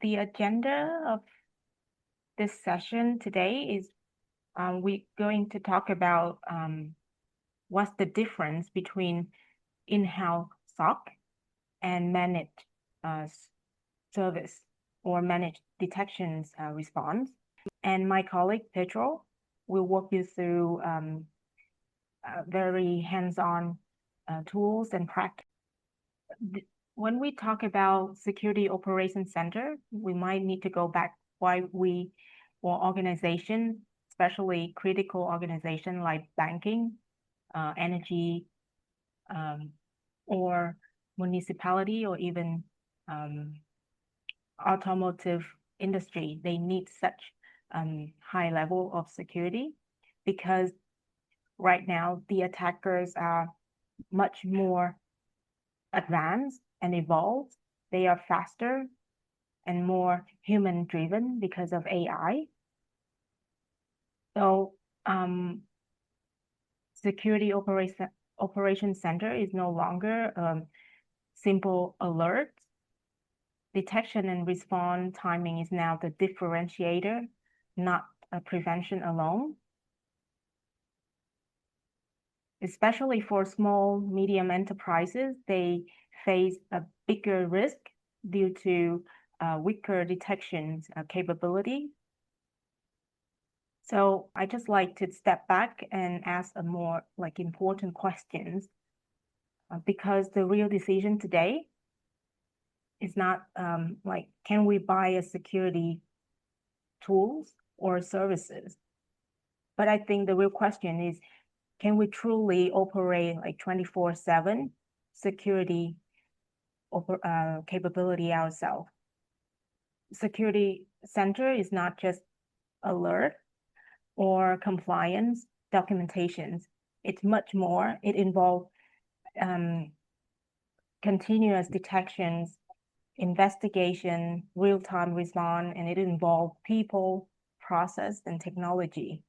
The agenda of this session today is we're going to talk about what's the difference between in-house SOC and managed service or managed detections response. And my colleague Pedro will walk you through very hands-on tools and practice. When we talk about Security Operations Center, we might need to go back why we or organization, especially critical organization like banking, energy, or municipality, or even automotive industry, they need such high level of security because right now the attackers are much more advanced and evolved. They are faster and more human driven because of AI. So Security Operations Center is no longer simple alert. Detection and response timing is now the differentiator, not a prevention alone. Especially for small, medium enterprises, they face a bigger risk due to weaker detection capability. So I just like to step back and ask a more important questions because the real decision today is not can we buy a security tools or services? But I think the real question is, can we truly operate 24/7 security capability ourselves? Security center is not just alert or compliance documentations. It's much more. It involves continuous detections, investigation, real-time response, and it involves people, process, and technology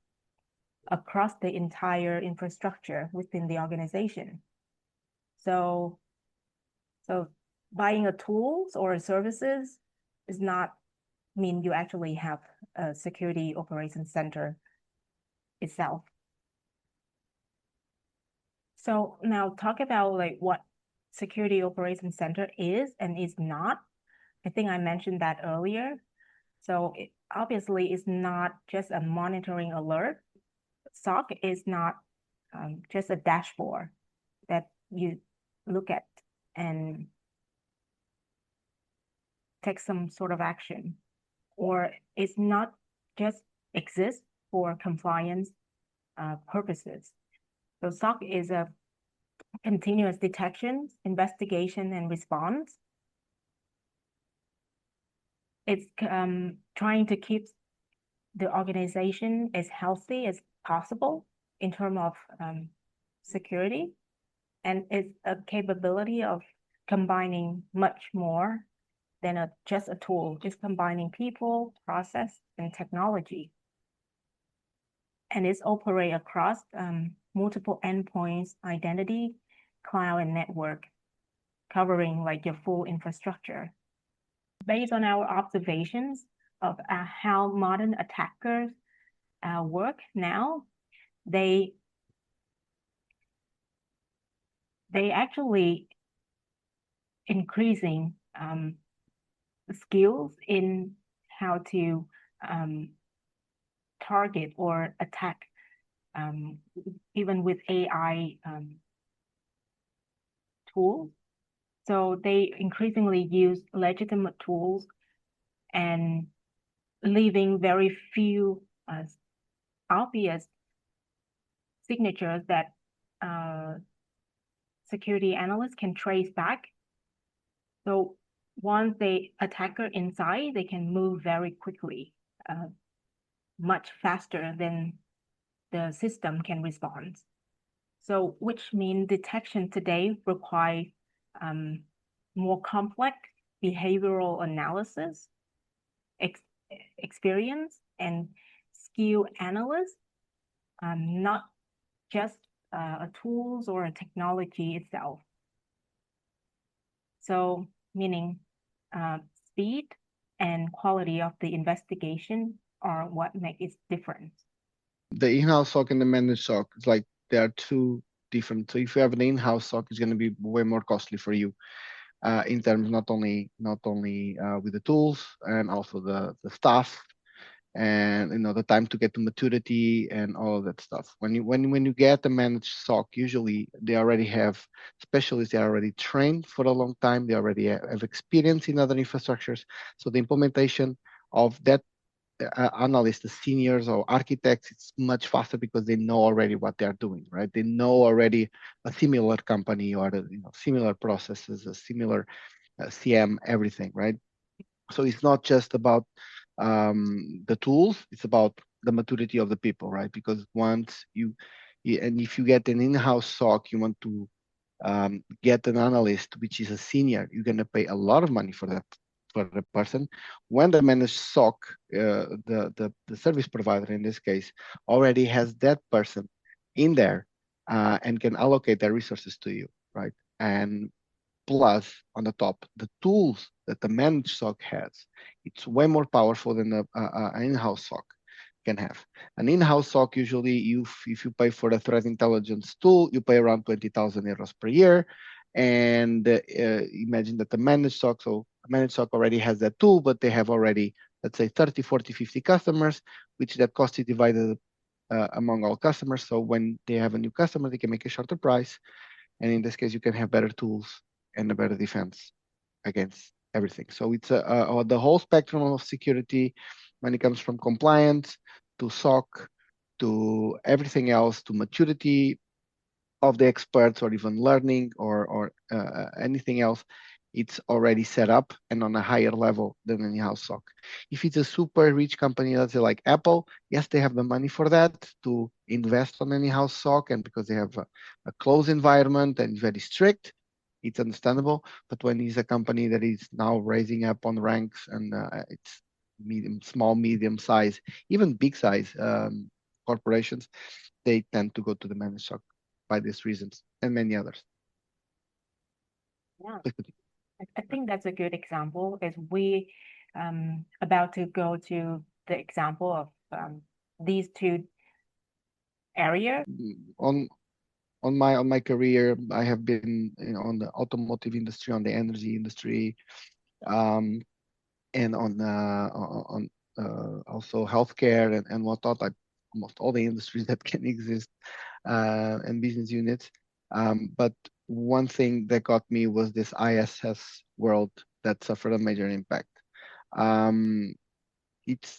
across the entire infrastructure within the organization. So buying a tools or services does not mean you actually have a security operations center itself. So now talk about what security operations center is and is not. I think I mentioned that earlier. So it obviously is not just a monitoring alert. SOC is not just a dashboard that you look at and take some sort of action, or it's not just exist for compliance purposes. So SOC is a continuous detection, investigation, and response. It's trying to keep the organization as healthy as possible in terms of security, and it's a capability of combining much more than just a tool. It's combining people, process, and technology, and it's operate across multiple endpoints, identity, cloud, and network, covering your full infrastructure. Based on our observations of how modern attackers work now, they actually increasing skills in how to target or attack even with AI tools. So they increasingly use legitimate tools and leaving very few obvious signatures that security analysts can trace back. So once the attacker inside, they can move very quickly, much faster than the system can respond. So which means detection today requires more complex behavioral analysis, experience, and skill analysts, not just a tools or a technology itself. So meaning speed and quality of the investigation are what make it different. The in-house SOC and the managed SOC, it's like they are two different. So if you have an in-house SOC, it's going to be way more costly for you in terms not only with the tools and also the staff and the time to get to maturity and all of that stuff. When you get a managed SOC, usually they already have specialists. They are already trained for a long time. They already have experience in other infrastructures. So the implementation of that analysts, the seniors or architects, it's much faster because they know already what they are doing, right? They know already a similar company or similar processes, a similar CM, everything, right? So it's not just about the tools; it's about the maturity of the people, right? Because once and if you get an in-house SOC, you want to get an analyst, which is a senior, you're going to pay a lot of money for that for the person. When the managed SOC, the service provider in this case, already has that person in there and can allocate their resources to you, right? And plus, on the top, the tools that the managed SOC has, it's way more powerful than an in-house SOC can have. An in-house SOC, usually, if you pay for the threat intelligence tool, you pay around 20,000 euros per year. And imagine that the managed SOC, so a managed SOC already has that tool, but they have already, let's say, 30, 40, 50 customers, which that cost is divided among all customers. So when they have a new customer, they can make a shorter price. And in this case, you can have better tools and a better defense against everything. So it's the whole spectrum of security when it comes from compliance to SOC to everything else to maturity of the experts or even learning or anything else. It's already set up and on a higher level than any house SOC. If it's a super rich company, let's say like Apple, yes, they have the money for that to invest on any house SOC, and because they have a closed environment and very strict, it's understandable. But when it's a company that is now raising up on ranks and it's small, medium size, even big size corporations, they tend to go to the managed SOC by these reasons and many others. Yeah, I think that's a good example. Is we about to go to the example of these two areas? On my career, I have been on the automotive industry, on the energy industry, and on also healthcare and whatnot. Almost all the industries that can exist and business units. But one thing that got me was this ISS world that suffered a major impact.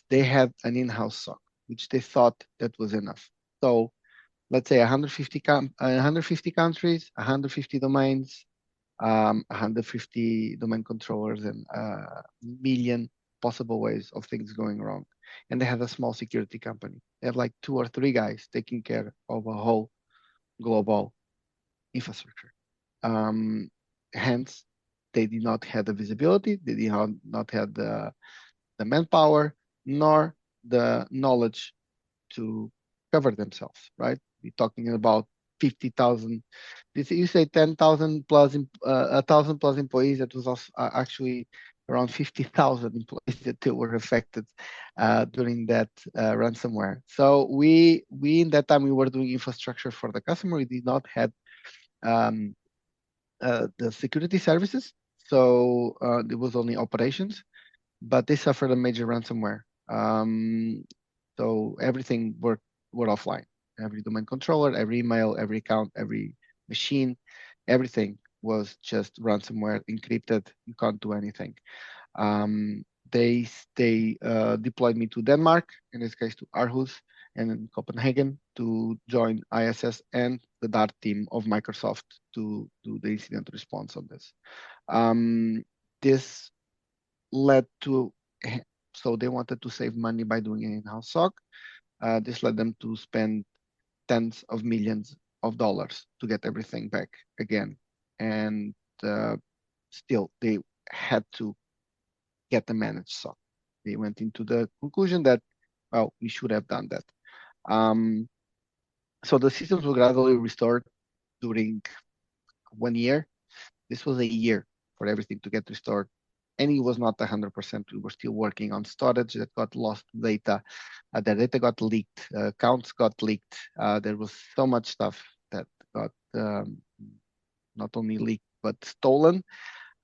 They had an in-house SOC, which they thought that was enough. So let's say 150 countries, 150 domains, 150 domain controllers, and a million possible ways of things going wrong. And they had a small security company. They have like 2 or 3 guys taking care of a whole global infrastructure. Hence, they did not have the visibility, they did not have the manpower, nor the knowledge to cover themselves, right? We're talking about 50,000. You say 10,000 plus, 1,000 plus employees. That was also, actually around 50,000 employees that they were affected during that ransomware. So we in that time we were doing infrastructure for the customer. We did not have the security services, so it was only operations, but they suffered a major ransomware. So everything were offline. Every domain controller, every email, every account, every machine, everything was just ransomware encrypted. You can't do anything. They deployed me to Denmark, in this case to Aarhus, and in Copenhagen to join ISS and the DART team of Microsoft to do the incident response on this. This led to, so they wanted to save money by doing an in-house SOC. This led them to spend tens of millions of dollars to get everything back again. And still, they had to get the managed SOC. They went into the conclusion that, well, we should have done that. So the systems were gradually restored during 1 year. This was a year for everything to get restored and it was not 100%. We were still working on storage that got lost data. The data got leaked, accounts got leaked. There was so much stuff that got not only leaked but stolen,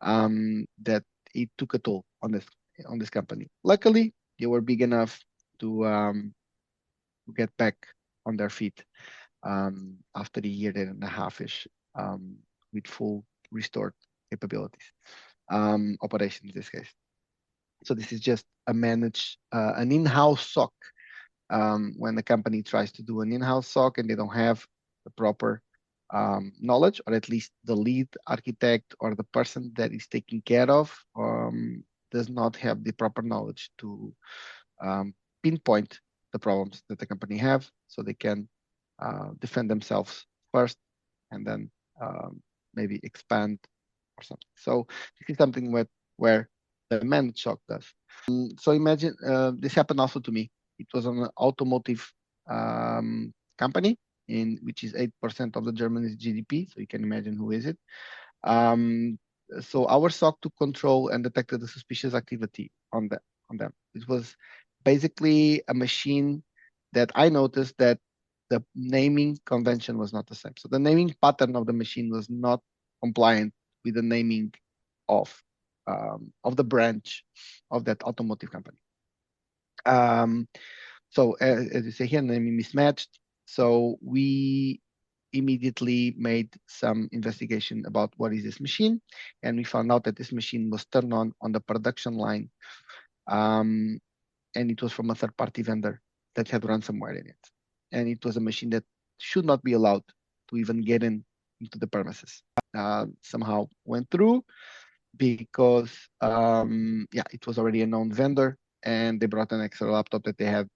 that it took a toll on this company. Luckily, they were big enough to get back on their feet after a year and a half-ish, with full restored capabilities, operations in this case. So this is just a managed, an in-house SOC. When the company tries to do an in-house SOC and they don't have the proper knowledge, or at least the lead architect or the person that is taking care of does not have the proper knowledge to pinpoint the problems that the company have, so they can defend themselves first and then maybe expand or something. So this is something where the managed SOC does. So imagine this happened also to me. It was an automotive company, which is 8% of the Germany's GDP. So you can imagine who is it. So our SOC took control and detected the suspicious activity on them. It was basically a machine that I noticed that the naming convention was not the same. So the naming pattern of the machine was not compliant with the naming of the branch of that automotive company. So as you say here, naming mismatched. So we immediately made some investigation about what is this machine, and we found out that this machine was turned on the production line, and it was from a third-party vendor that had ransomware in it, and it was a machine that should not be allowed to even get into the premises. Somehow went through because it was already a known vendor, and they brought an extra laptop that they had.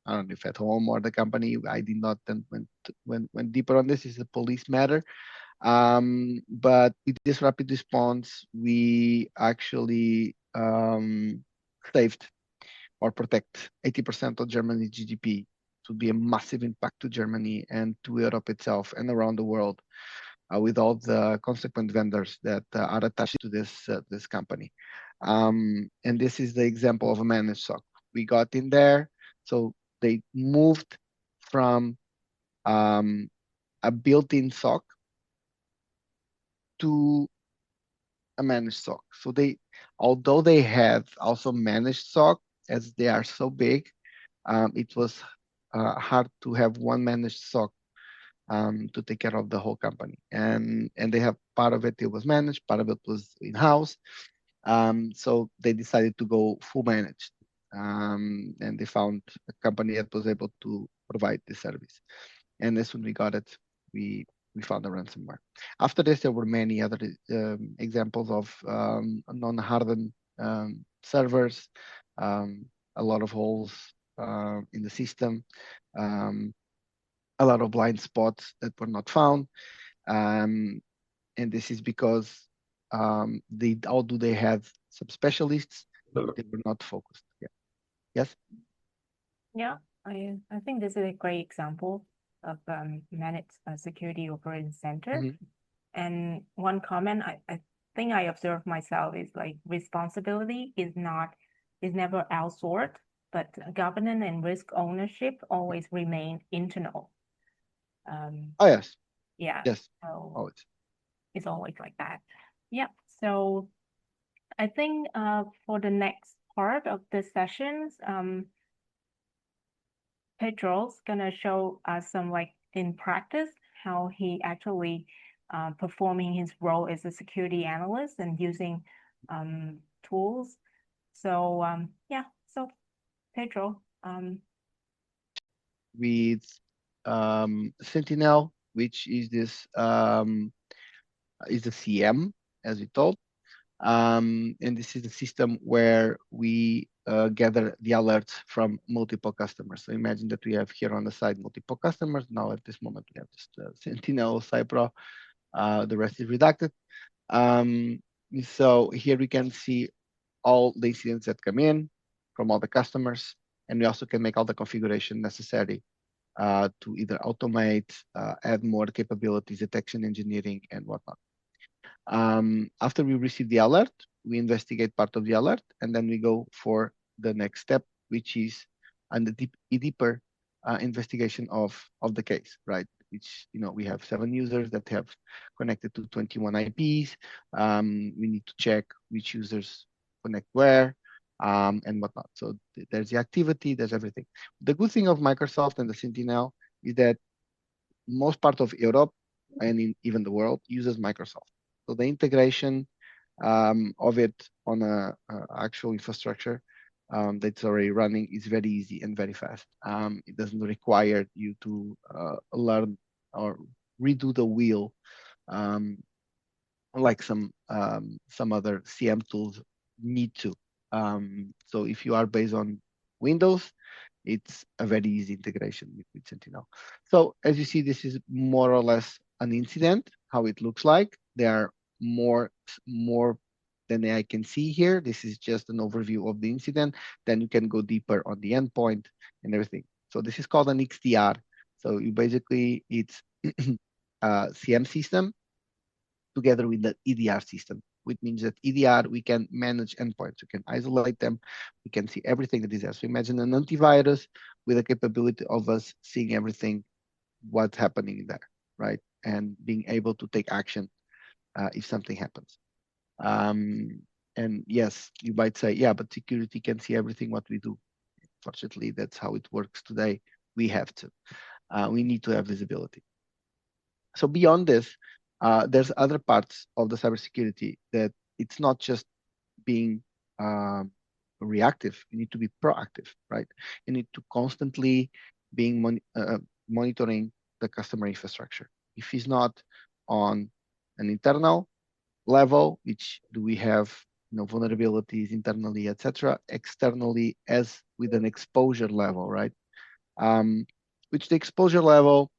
I don't know if at home or the company. I did not then went deeper on this. It's a police matter. But with this rapid response, we actually saved or protect 80% of Germany's GDP. It would be a massive impact to Germany and to Europe itself and around the world, with all the consequent vendors that are attached to this company. And this is the example of a managed SOC. We got in there, so they moved from a built-in SOC to a managed SOC. So although they had also managed SOC, as they are so big, it was hard to have one managed SOC to take care of the whole company. And they have part of it was managed, part of it was in-house. So they decided to go full managed. And they found a company that was able to provide this service. And as soon as we got it, we found the ransomware. After this, there were many other examples of non-hardened servers, a lot of holes in the system, a lot of blind spots that were not found. And this is because although they had some specialists, they were not focused. Yeah. Yes? Yeah, I think this is a great example of managed security operating center. Mhm. And one comment I think I observed myself is like responsibility is never outsourced, but governance and risk ownership always remain internal. Oh, yes. Yeah, Yes, so always. it's always like that. Yeah, so I think for the next part of the sessions, Pedro's gonna show us some like in practice how he actually performing his role as a security analyst and using tools. So yeah, so Pedro, With Sentinel, which is this is the CM, as we told. And this is the system where we gather the alerts from multiple customers. So imagine that we have here on the side multiple customers. Now at this moment we have just Sentinel, Cypro. The rest is redacted. So here we can see all the incidents that come in from all the customers, and we also can make all the configuration necessary to either automate, add more capabilities, detection engineering, and whatnot. After we receive the alert, we investigate part of the alert, and then we go for the next step, which is a deeper investigation of the case, right? Which, we have 7 users that have connected to 21 IPs. We need to check which users connect where, and whatnot. So there's the activity, there's everything. The good thing of Microsoft and the Sentinel is that most part of Europe and even the world uses Microsoft. So the integration of it on a actual infrastructure that's already running is very easy and very fast. It doesn't require you to learn or redo the wheel like some other CM tools need to. So if you are based on Windows, it's a very easy integration with Sentinel. So as you see, this is more or less an incident, how it looks like. There are more than I can see here. This is just an overview of the incident. Then you can go deeper on the endpoint and everything. So this is called an XDR. So you basically, it's a CM system together with the EDR system, which means that EDR, we can manage endpoints, we can isolate them, we can see everything that is there. So imagine an antivirus with the capability of us seeing everything, what's happening there, right? And being able to take action if something happens. And yes, you might say, yeah, but security can see everything what we do. Fortunately, that's how it works today. We have to. We need to have visibility. So beyond this, there's other parts of the cybersecurity that it's not just being reactive. You need to be proactive, right? You need to constantly being monitoring the customer infrastructure. If it's not on an internal level, which do we have vulnerabilities internally, etc., externally as with an exposure level, right? Which the exposure level,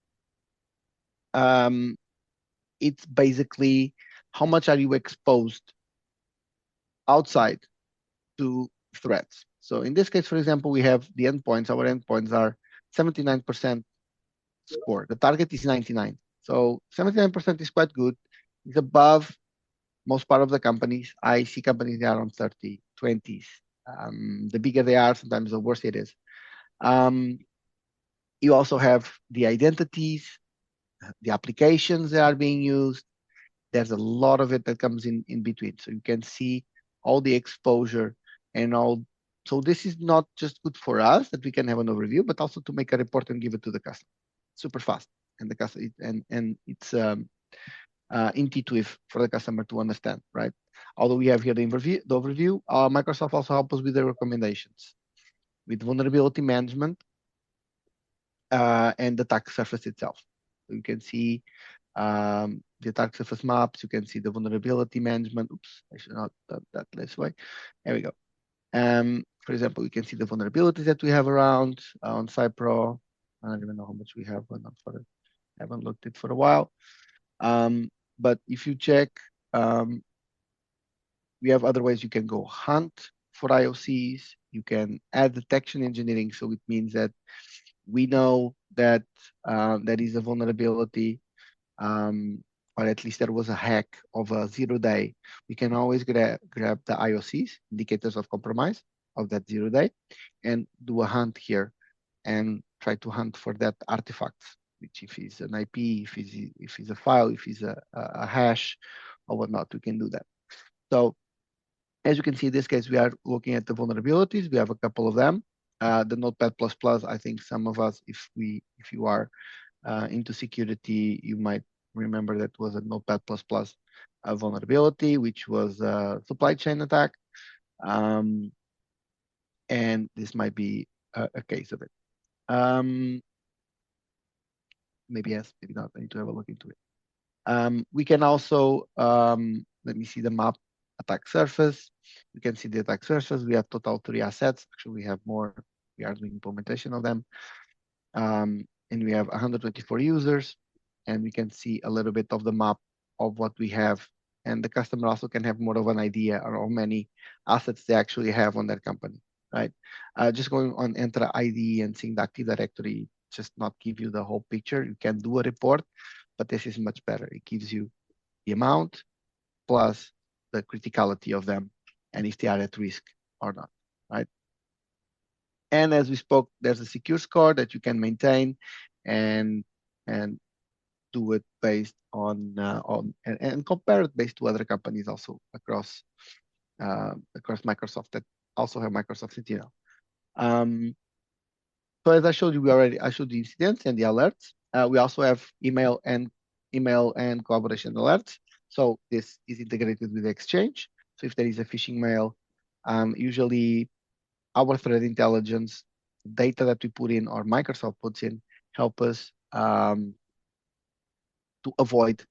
it's basically how much are you exposed outside to threats. So in this case, for example, we have the endpoints. Our endpoints are 79% score. The target is 99. So 79% is quite good. It's above most part of the companies. I see companies that are on 30, 20s. The bigger they are, sometimes the worse it is. You also have the identities, the applications that are being used. There's a lot of it that comes in between. So you can see all the exposure and all. So this is not just good for us that we can have an overview, but also to make a report and give it to the customer super fast. And the customer and it's intuitive for the customer to understand, right? Although we have here the overview, Microsoft also helps us with the recommendations, with vulnerability management and the attack surface itself. So you can see the attack surface maps, you can see the vulnerability management. Oops, I should not have done that this way. There we go. For example, you can see the vulnerabilities that we have around on Cypro. I don't even know how much we have, but not for it. I haven't looked at it for a while. But if you check, we have other ways you can go hunt for IOCs. You can add detection engineering. So it means that we know that there is a vulnerability, or at least there was a hack of a 0-day. We can always grab the IOCs, indicators of compromise of that 0-day, and do a hunt here and try to hunt for that artifact, which if it's an IP, if it's a file, if it's a hash or whatnot, we can do that. So as you can see, in this case, we are looking at the vulnerabilities. We have a couple of them. The Notepad++, I think some of us, if you are into security, you might remember that was a Notepad++ vulnerability, which was a supply chain attack. And this might be a case of it. Maybe yes, maybe not. I need to have a look into it. We can also, let me see the map attack surface. You can see the attack surface. We have total 3 assets. Actually, we have more. We are doing implementation of them. And we have 124 users. And we can see a little bit of the map of what we have. And the customer also can have more of an idea of how many assets they actually have on their company, right? Just going on Entra ID and seeing the Active Directory just not give you the whole picture. You can do a report, but this is much better. It gives you the amount, plus the criticality of them and if they are at risk or not, right? And as we spoke, there's a secure score that you can maintain and do it based on and compare it based to other companies also across Microsoft that also have Microsoft Sentinel. So as I showed you, I showed the incidents and the alerts. We also have email and collaboration alerts. So this is integrated with Exchange. So if there is a phishing mail, usually our threat intelligence data that we put in or Microsoft puts in help us to avoid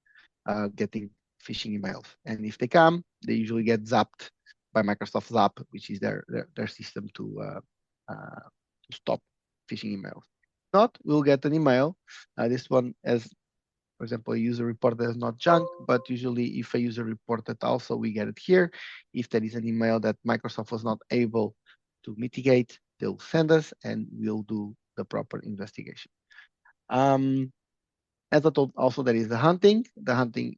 getting phishing emails. And if they come, they usually get zapped by Microsoft Zap, which is their system to stop phishing emails. If not, we'll get an email. This one as, for example, a user report that is not junk, but usually if a user reported also, we get it here. If there is an email that Microsoft was not able to mitigate, they'll send us and we'll do the proper investigation. As I told, also there is the hunting. The hunting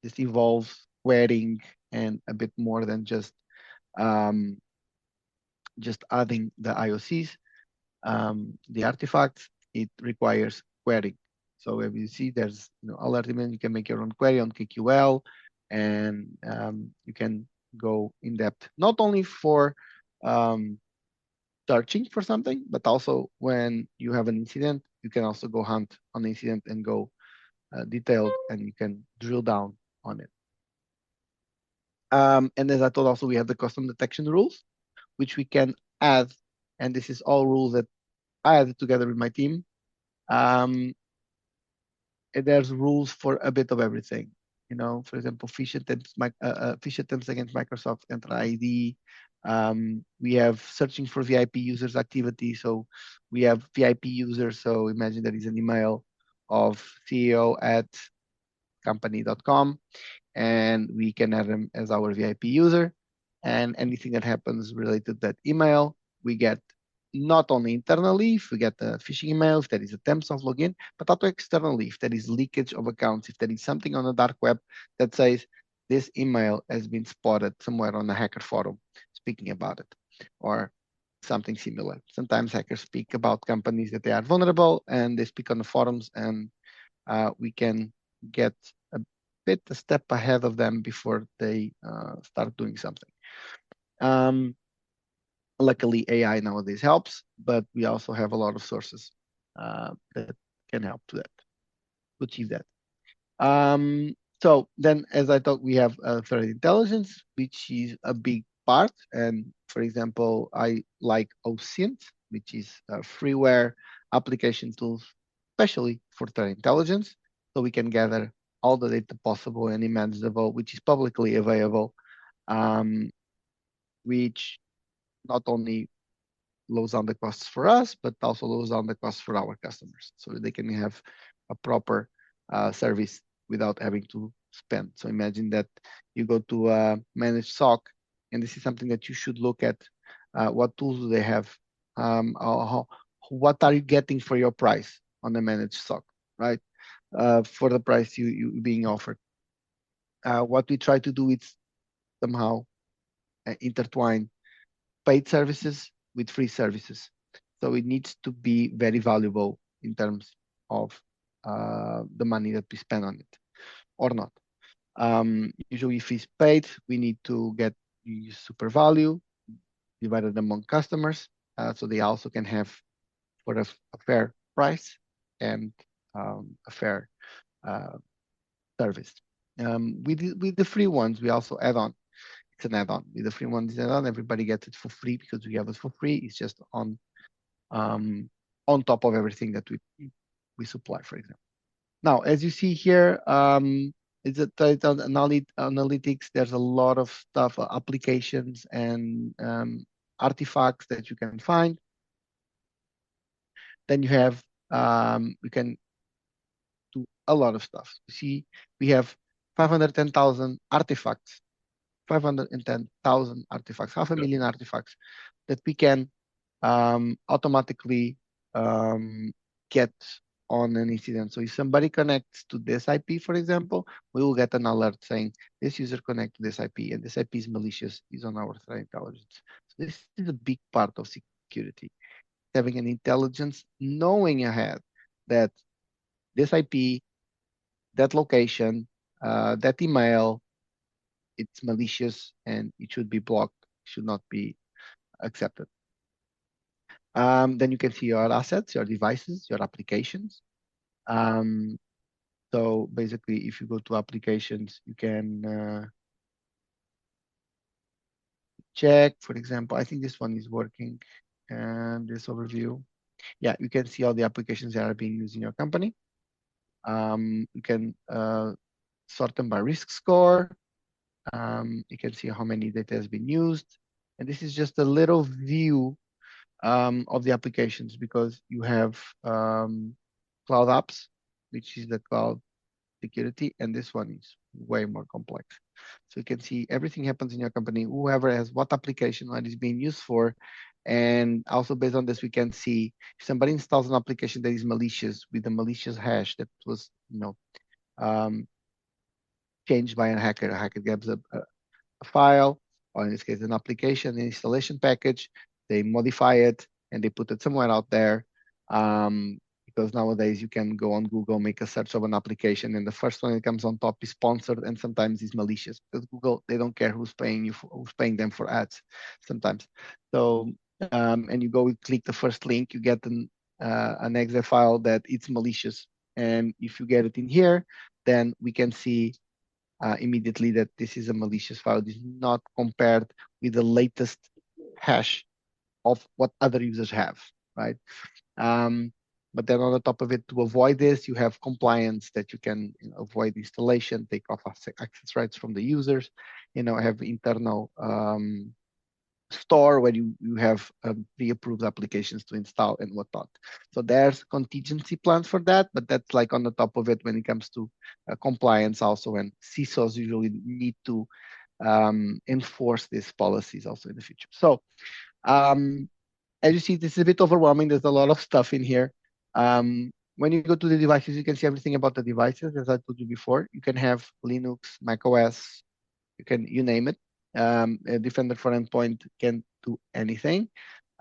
this involves querying and a bit more than just adding the IOCs, the artifacts. It requires querying. So if you see there's alert event, you can make your own query on KQL, and you can go in depth not only for searching for something, but also when you have an incident, you can also go hunt on the incident and go detailed, and you can drill down on it. And as I told, also we have the custom detection rules, which we can add, and this is all rules that I added together with my team. There's rules for a bit of everything. For example, phish attempts against Microsoft Entra ID. We have searching for VIP users activity. So we have VIP users. So imagine there is an email of CEO@company.com, and we can add them as our VIP user. And anything that happens related to that email, we get not only internally, if we get a phishing email, if there is attempts of login, but also externally, if there is leakage of accounts, if there is something on the dark web that says this email has been spotted somewhere on a hacker forum speaking about it, or something similar. Sometimes hackers speak about companies that they are vulnerable, and they speak on the forums, and we can get a step ahead of them before they start doing something. Luckily, AI nowadays helps, but we also have a lot of sources that can help to achieve that. So then, as I thought, we have threat intelligence, which is a big part. And for example, I like OSINT, which is a freeware application tools, especially for threat intelligence. So we can gather all the data possible and imaginable, which is publicly available, which not only lowers down the costs for us, but also lowers down the costs for our customers, so they can have a proper service without having to spend. So imagine that you go to a managed SOC, and this is something that you should look at. What tools do they have? What are you getting for your price on the managed SOC, right? For the price you being offered. What we try to do is somehow intertwine paid services with free services. So it needs to be very valuable in terms of the money that we spend on it, or not. Usually if it's paid, we need to get super value divided among customers, so they also can have for a fair price and a fair service. With the free ones, we also add on. It's an add-on. With the free one, it's an add-on. Everybody gets it for free because we have it for free. It's just on top of everything that we supply, for example. Now, as you see here, it's a title analytics. There's a lot of stuff, applications and artifacts that you can find. Then you have you can do a lot of stuff. You see, we have 510,000 artifacts. 510,000 artifacts, 500,000 artifacts that we can automatically get on an incident. So if somebody connects to this IP, for example, we will get an alert saying this user connect to this IP and this IP is malicious, is on our threat intelligence. So this is a big part of security, having an intelligence, knowing ahead that this IP, that location, that email, it's malicious and it should be blocked, should not be accepted. Then you can see your assets, your devices, your applications. So basically, if you go to applications, you can check, for example, I think this one is working, and this overview. Yeah, you can see all the applications that are being used in your company. You can sort them by risk score. You can see how many data has been used. And this is just a little view of the applications, because you have cloud apps, which is the cloud security, and this one is way more complex. So you can see everything happens in your company, whoever has what application, what is being used for. And also based on this, we can see if somebody installs an application that is malicious with a malicious hash that was, um, changed by a hacker grabs a file, or in this case, an application, an installation package. They modify it and they put it somewhere out there. Because nowadays you can go on Google, make a search of an application, and the first one that comes on top is sponsored, and sometimes is malicious, because Google, they don't care who's paying who's paying them for ads sometimes. So and you go and click the first link, you get an exe file that it's malicious. And if you get it in here, then we can see immediately that this is a malicious file. This is not compared with the latest hash of what other users have, right? But then on the top of it, to avoid this, you have compliance that you can avoid installation, take off access rights from the users, have internal store where you have pre-approved applications to install and whatnot. So there's contingency plans for that, but that's like on the top of it when it comes to compliance also, and CISOs usually need to enforce these policies also in the future. So as you see, this is a bit overwhelming. There's a lot of stuff in here. When you go to the devices, you can see everything about the devices. As I told you before, you can have Linux, macOS, you name it. A Defender for Endpoint can do anything.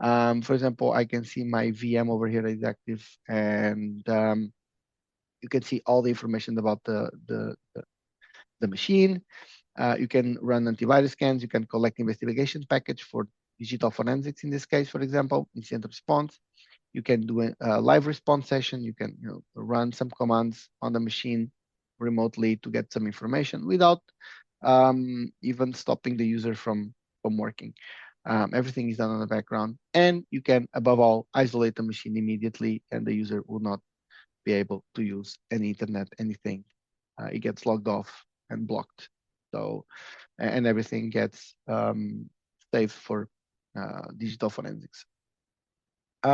For example, I can see my VM over here is active, and you can see all the information about the machine. You can run antivirus scans. You can collect investigation package for digital forensics in this case, for example, incident response. You can do a live response session. You can run some commands on the machine remotely to get some information without even stopping the user from working. Everything is done on the background, and you can, above all, isolate the machine immediately, and the user will not be able to use any internet, anything. It gets logged off and blocked. So, and everything gets saved for digital forensics. We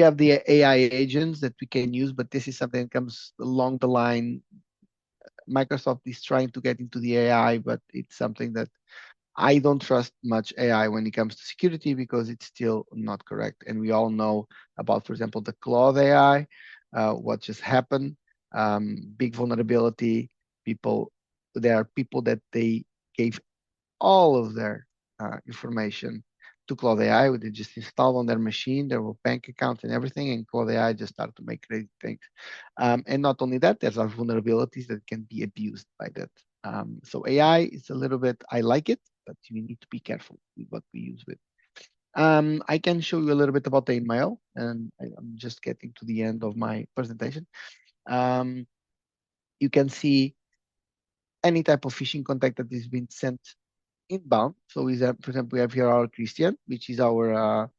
have the AI agents that we can use, but this is something that comes along the line. Microsoft is trying to get into the AI, but it's something that I don't trust much AI when it comes to security, because it's still not correct. And we all know about, for example, the Claude AI, what just happened, big vulnerability. There are people that they gave all of their information to Claude AI. They just installed on their machine, there were bank accounts and everything, and Claude AI just started to make crazy things. And not only that, there's some vulnerabilities that can be abused by that. So AI is a little bit, I like it, but you need to be careful with what we use with. I can show you a little bit about the email, and I'm just getting to the end of my presentation. You can see any type of phishing contact that is being sent inbound. So for example, we have here our Christian, which is our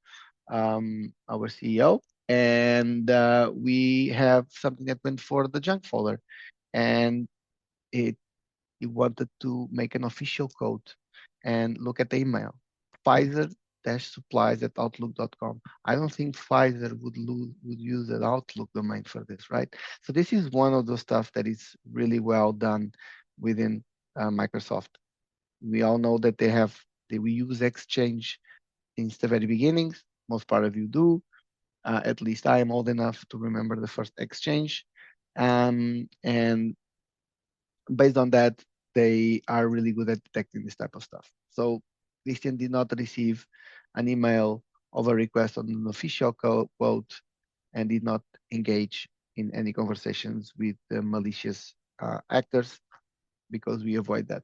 CEO, and we have something that went for the junk folder, and it wanted to make an official code and look at the email. Pfizer-supplies@outlook.com. I don't think Pfizer would use an Outlook domain for this, right? So this is one of those stuff that is really well done within Microsoft. We all know that we use Exchange since the very beginnings. Most part of you do. At least I am old enough to remember the first exchange. And based on that, they are really good at detecting this type of stuff. So Christian did not receive an email of a request on an official quote and did not engage in any conversations with the malicious actors, because we avoid that.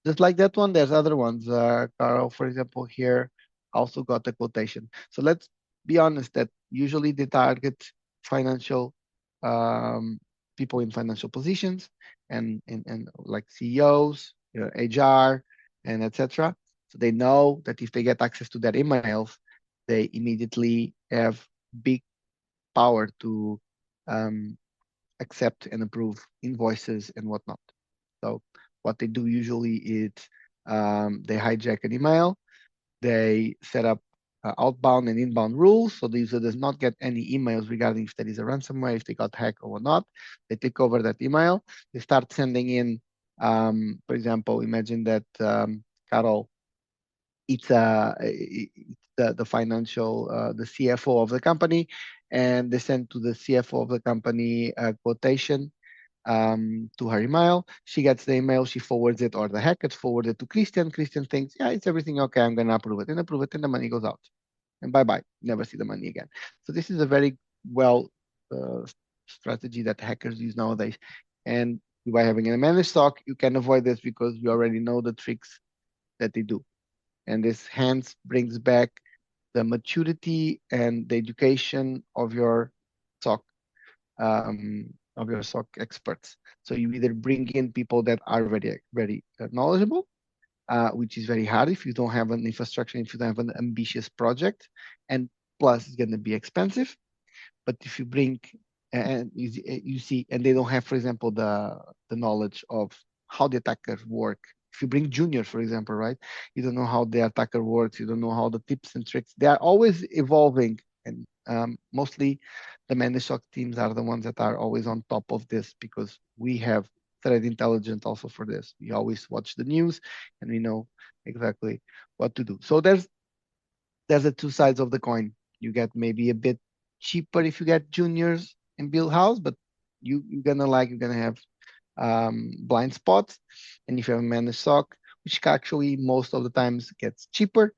Just like that one, there's other ones. Carl, for example, here also got a quotation. So let's be honest that usually they target financial people in financial positions and like CEOs, HR, and etc. So they know that if they get access to their emails, they immediately have big power to accept and approve invoices and whatnot. So what they do usually is they hijack an email, they set up outbound and inbound rules, so the user does not get any emails regarding if there is a ransomware, if they got hacked or not. They take over that email, they start sending in, for example, imagine that Carol, it's the financial, the CFO of the company, and they send to the CFO of the company a quotation to her email. She gets the email, she forwards it, or the hacker forwards it to Christian. Christian thinks, yeah, it's everything okay, I'm gonna approve it, and the money goes out. And bye-bye, never see the money again. So this is a very well strategy that hackers use nowadays. And by having a managed SOC, you can avoid this because you already know the tricks that they do. And this hence brings back the maturity and the education of your SOC experts. So you either bring in people that are very knowledgeable, which is very hard if you don't have an infrastructure, if you don't have an ambitious project, and plus it's going to be expensive. But if you bring and you see, and they don't have, for example, the knowledge of how the attackers work. If you bring juniors, for example, right, you don't know how the attacker works, you don't know how the tips and tricks. They are always evolving, and mostly the managed SOC teams are the ones that are always on top of this, because we have threat intelligence also for this. We always watch the news and we know exactly what to do. So there's the two sides of the coin. You get maybe a bit cheaper if you get juniors and build house, but you're gonna have blind spots. And if you have a managed SOC, which actually most of the times gets cheaper,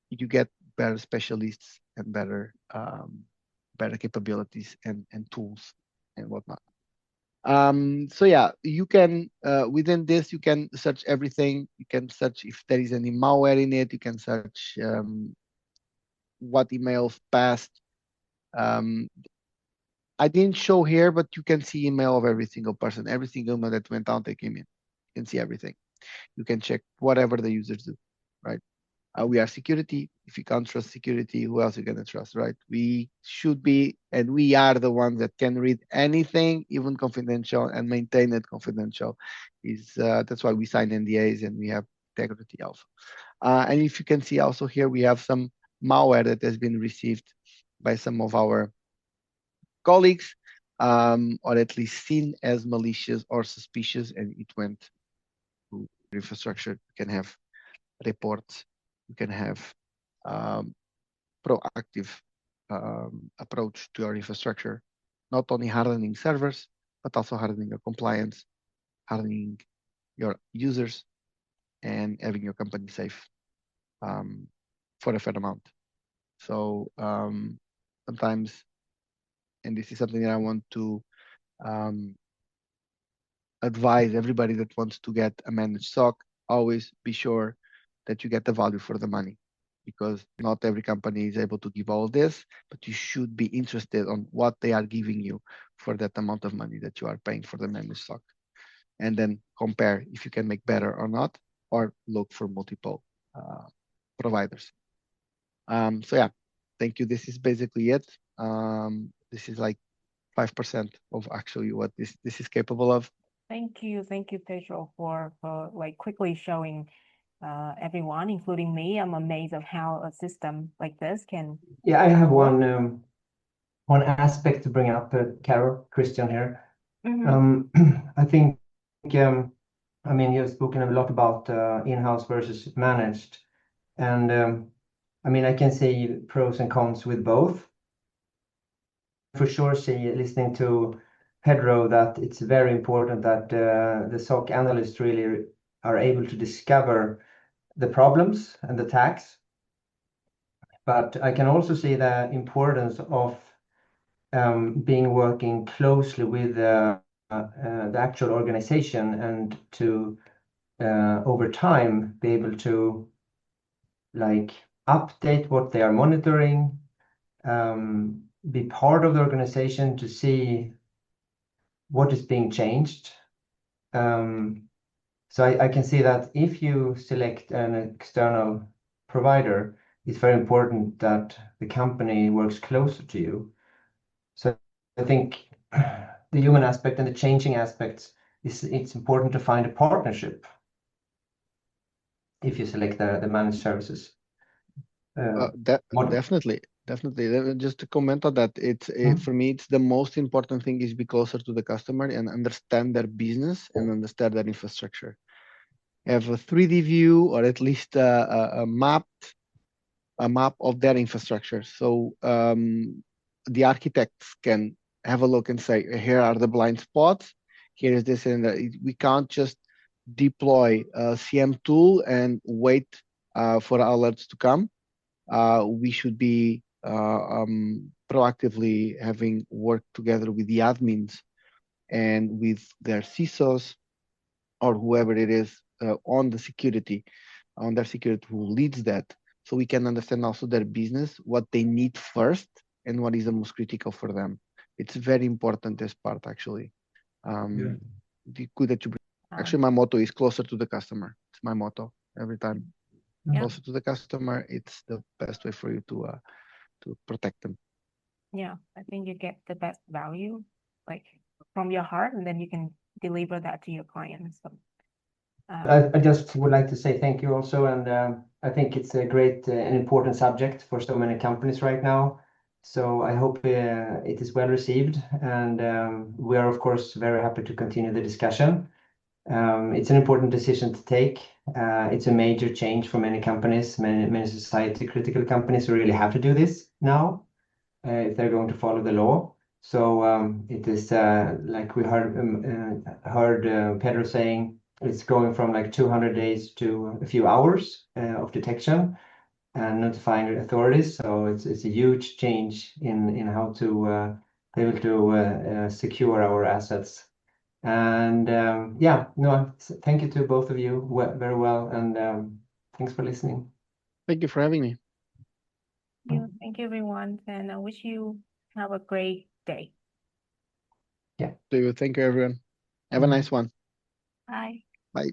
you get better specialists and better capabilities and tools and whatnot. So yeah, you can within this you can search everything. You can search if there is any malware in it. You can search what emails passed. I didn't show here, but you can see email of every single person, every single email that went out, they came in. You can see everything. You can check whatever the users do, right? We are security. If you can't trust security, who else are you gonna trust, right? We should be, and we are the ones that can read anything, even confidential, and maintain it confidential. That's why we sign NDAs and we have integrity also. And if you can see also here, we have some malware that has been received by some of our colleagues, or at least seen as malicious or suspicious, and it went to infrastructure. You can have reports, you can have proactive approach to your infrastructure, not only hardening servers, but also hardening your compliance, hardening your users, and having your company safe for a fair amount. So sometimes, and this is something that I want to advise everybody that wants to get a managed SOC, always be sure that you get the value for the money, because not every company is able to give all this, but you should be interested on what they are giving you for that amount of money that you are paying for the managed SOC. And then compare if you can make better or not, or look for multiple providers. So yeah, thank you. This is basically it. This is like 5% of actually what this is capable of. Thank you, Pedro, for like quickly showing everyone, including me. I'm amazed of how a system like this can. Yeah, I have one aspect to bring up, Carol, Christian here. I think, I mean, you've spoken a lot about in-house versus managed, and I mean, I can see pros and cons with both. for sure see, listening to Pedro, that it's very important that the SOC analysts really are able to discover the problems and the attacks. But I can also see the importance of being working closely with the actual organization, and to over time be able to like update what they are monitoring, be part of the organization to see what is being changed. So I can see that if you select an external provider, it's very important that the company works closer to you. So I think the human aspect and the changing aspects it's important to find a partnership if you select the managed services. Definitely. Just to comment on that, for me, it's the most important thing is be closer to the customer and understand their business and understand their infrastructure. Have a 3D view, or at least a map of their infrastructure. So the architects can have a look and say, here are the blind spots. Here is this and that. We can't just deploy a CM tool and wait for alerts to come. We should be proactively having worked together with the admins and with their CISOs or whoever it is on their security who leads that, so we can understand also their business, what they need first, and what is the most critical for them. It's very important as part, actually. Good that you bring. Actually, my motto is closer to the customer. It's my motto every time. Yeah. Closer to the customer, it's the best way for you to protect them. Yeah, I think you get the best value, like from your heart, and then you can deliver that to your clients. So, I just would like to say thank you also, and I think it's a great and important subject for so many companies right now. So I hope it is well received, and we are of course very happy to continue the discussion. It's an important decision to take. It's a major change for many companies, many society critical companies who really have to do this now if they're going to follow the law. So it is like we heard Pedro saying, it's going from like 200 days to a few hours of detection and notifying authorities. So it's a huge change in how to be able to secure our assets. And thank you to both of you very well, and thanks for listening. Thank you for having me. thank you everyone, and I wish you have a great day. Yeah. Thank you, everyone. Have a nice one. Bye. Bye.